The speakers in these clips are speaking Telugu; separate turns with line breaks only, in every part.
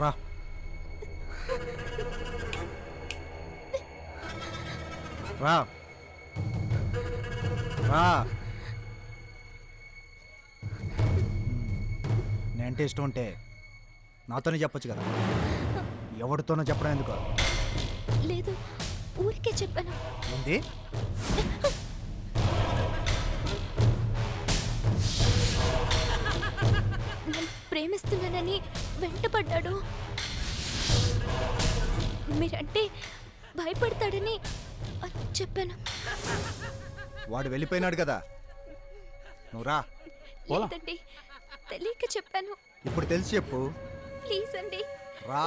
రా. రా రా. నేనంటే ఇష్టం ఉంటే నాతోనే చెప్పొచ్చు కదా, ఎవరితోనో చెప్పడం ఎందుకు?
లేదు, ఊరికే చెప్పాను.
ఏంది?
నేను ప్రేమిస్తున్నానని వెంటపడ్డాడు. మీరంటే భయపడతాడని చెప్పాను.
వాడు వెళ్ళిపోయినాడు కదా, నువ్వు రా.
లేదండి, తెలియక చెప్పాను.
ఇప్పుడు తెలిసి చెప్పు.
ప్లీజ్ అండి,
రా.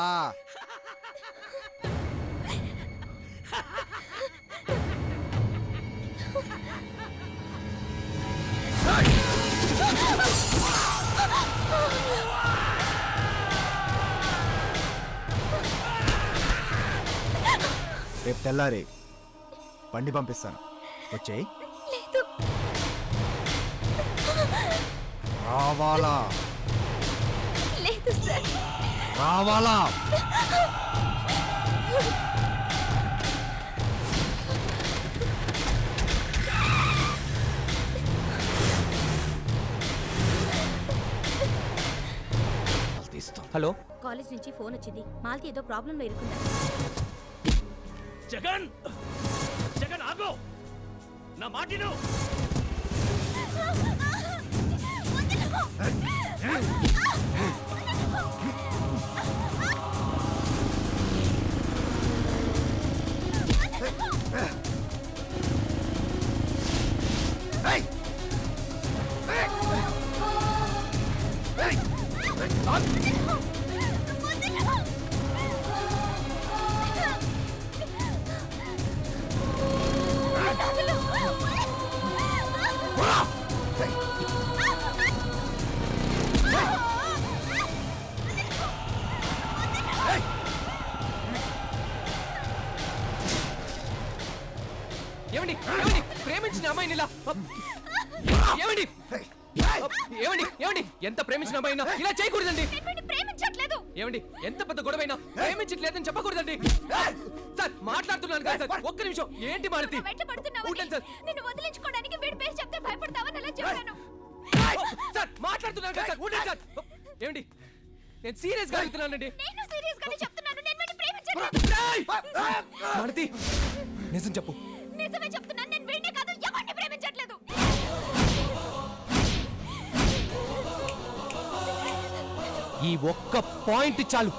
రేపు తెల్లారి బండి పంపిస్తాను, వచ్చేయి.
లేదు.
రావాలా?
లేదు సార్.
రావాలా?
హలో,
కాలేజ్ నుంచి ఫోన్ వచ్చింది. మాల్తి ఏదో ప్రాబ్లంలో ఇరుక్కున్నా.
జగన్, జగన్ ఆగో, నా మాటిను. ఏమండి, ఏమండి, ప్రేమించిన అమ్మాయిని ఇలా ఏమండి, ఏమండి, ఏమండి, ఎంత ప్రేమించిన అమ్మాయినా ఇలా చేయకూడదండి.
ప్రేమించట్లేదు.
ఏమండి, ఎంత పెద్ద గొడవైనా ప్రేమించట్లేదని చెప్పకూడదండి. సార్ మాట్లాడుతున్నాను కదా సార్, ఒక్క నిమిషం. ఏంటి మారుతి? సార్,
నిన్ను వదిలించుకోవడానికి వీడి పేరు చెప్తే భయపడతావని అలా చెప్పాను.
సార్ మాట్లాడుతున్నాను కదా సార్, ఉండండి సార్. ఏమండి, నేను సీరియస్ గా అడుగుతున్నానండి.
నేను సీరియస్ గానే చెప్తున్నాను. నేను వీడిని ప్రేమించట్లేదు.
మారుతి, నిజం చెప్పు.
నిజమే చెప్తున్నాను. నేను వీడినే కాదు, ఎవరిని ప్రేమించట్లేదు.
ఈ ఒక్క పాయింట్ చాలు.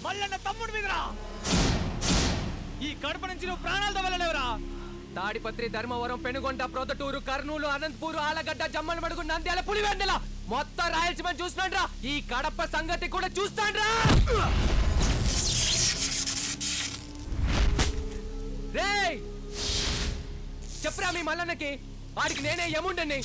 మల్లన్న తమ్ముడి మీదరా. ఈ కడప నుంచి నువ్వు ప్రాణాలతో వెళ్ళలేవురా.
తాడిపత్రి, ధర్మవరం, పెనుగొండ, ప్రొద్దుటూరు, కర్నూలు, అనంతపూర్, ఆలగడ్డ, జమ్మలమడుగు, నంద్యాల, పులివెందుల మొత్తం రాయలసీమ చూస్తాండ్రా. ఈ కడప సంగతి కూడా చూస్తాండ్రా. రేయ్ చెప్పరా మీ మల్లన్నకి, వాడికి నేనే యముండని.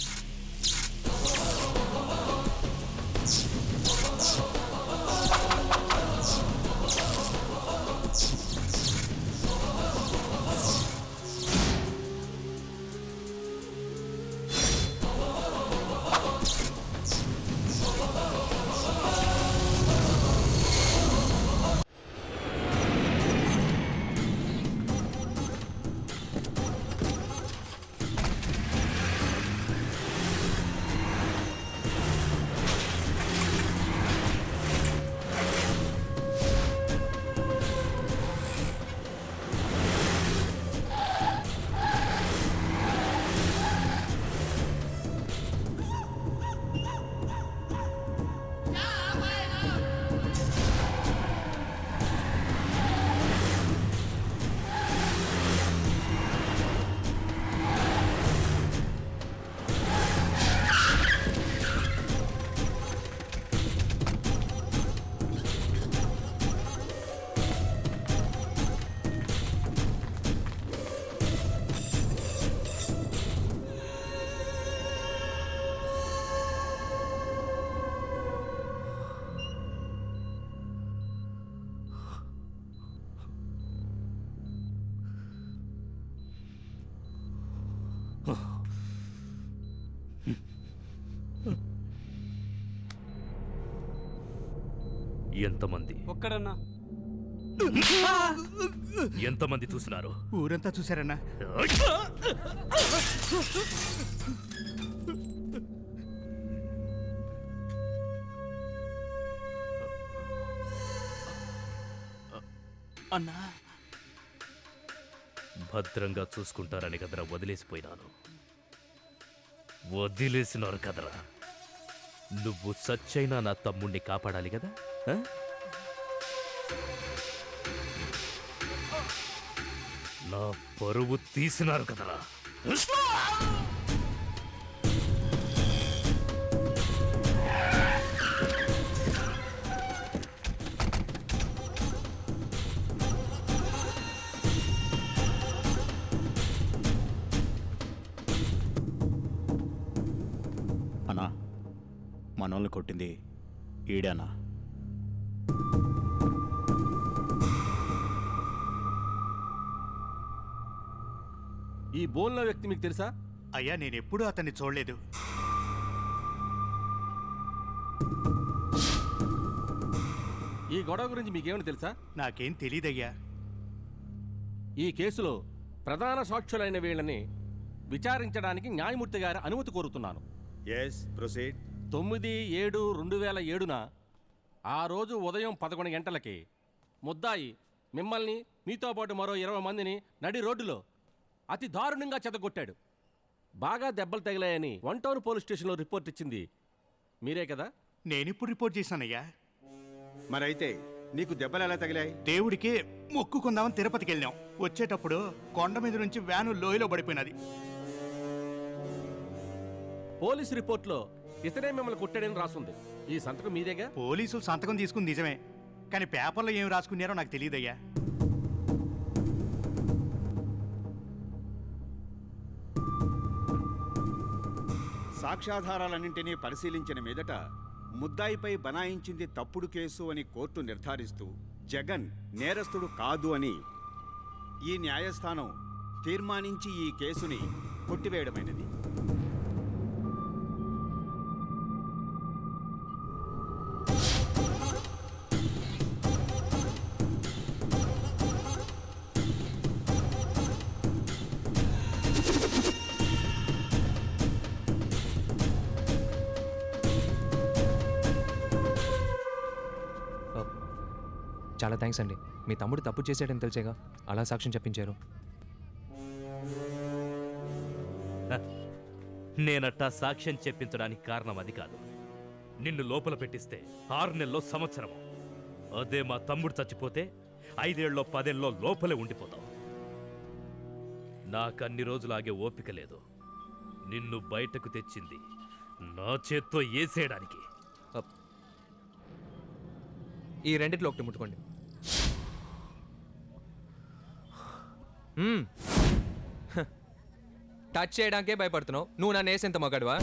ఎంతమంది
ఒక్కడన్నా.
ఎంతమంది చూసినారు?
ఊరంతా చూసారన్నా.
అన్నా
భద్రంగా చూసుకుంటారని కదరా వదిలేసిపోయినాను. వదిలేసినారు కదరా. నువ్వు సచ్చైనా నా తమ్ముణ్ణి కాపాడాలి కదా. ఆ? నా పరువు తీసినారు కదరా.
అన్నా, మనోళ్ళని కొట్టింది ఈడేనా?
ఈ బోల్న వ్యక్తి మీకు తెలుసా?
అయ్యా, నేను ఎప్పుడూ అతన్ని చూడలేదు.
ఈ గొడవ గురించి మీకేమైనా తెలుసా?
నాకేం తెలీదయ్యా.
ఈ కేసులో ప్రధాన సాక్షులైన వీళ్ళని విచారించడానికి న్యాయమూర్తి గారి అనుమతి కోరుతున్నాను. 9/7/2007 ఆ రోజు ఉదయం 11 గంటలకి ముద్దాయి మిమ్మల్ని, మీతో పాటు మరో 20 మందిని నడి రోడ్డులో అతి దారుణంగా చెదగొట్టాడు. బాగా దెబ్బలు తగిలాయని 1 టౌన్ పోలీస్ స్టేషన్లో రిపోర్ట్ ఇచ్చింది మీరే కదా?
నేనిప్పుడు రిపోర్ట్ చేశానయ్యా.
మరైతే నీకు దెబ్బలు ఎలా తగిలాయి?
దేవుడికి మొక్కుకుందామని తిరుపతికి వెళ్ళాం. వచ్చేటప్పుడు కొండ మీద నుంచి వ్యాను లోయలో పడిపోయినది.
పోలీస్ రిపోర్ట్లో ఇతనే మిమ్మల్ని కొట్టాడని రాసుంది. ఈ సంతకం మీదేగా?
పోలీసులు సంతకం తీసుకుని నిజమే, కానీ పేపర్లో ఏం రాసుకున్నారో నాకు తెలియదయ్యా.
సాక్ష్యాధారాలన్నింటినీ పరిశీలించిన మీదట ముద్దాయిపై బనాయించింది తప్పుడు కేసు అని కోర్టు నిర్ధారిస్తూ జగన్ నేరస్తుడు కాదు అని ఈ న్యాయస్థానం తీర్మానించి ఈ కేసుని కొట్టివేయడమైనది.
చాలా థ్యాంక్స్ అండి. మీ తమ్ముడు తప్పు చేసాడని తెలిసేగా అలా సాక్ష్యం చెప్పించారు.
నేనట్టా సాక్ష్యం చెప్పించడానికి కారణం అది కాదు. నిన్ను లోపల పెట్టిస్తే 6 నెలల్లో సంవత్సరము. అదే మా తమ్ముడు చచ్చిపోతే 5 ఏళ్ళలో 10 ఏళ్ళలో లోపలే ఉండిపోతావు. నాకన్ని రోజులాగే ఓపిక లేదు. నిన్ను బయటకు తెచ్చింది నా చేత్తో ఏసేయడానికి.
ఈ రెండిట్లో ఒకటి ముట్టుకోండి. టచ్ చేయడానికే భయపడుతున్నావు. నువ్వు నన్ను వేసేంత మగాడువా?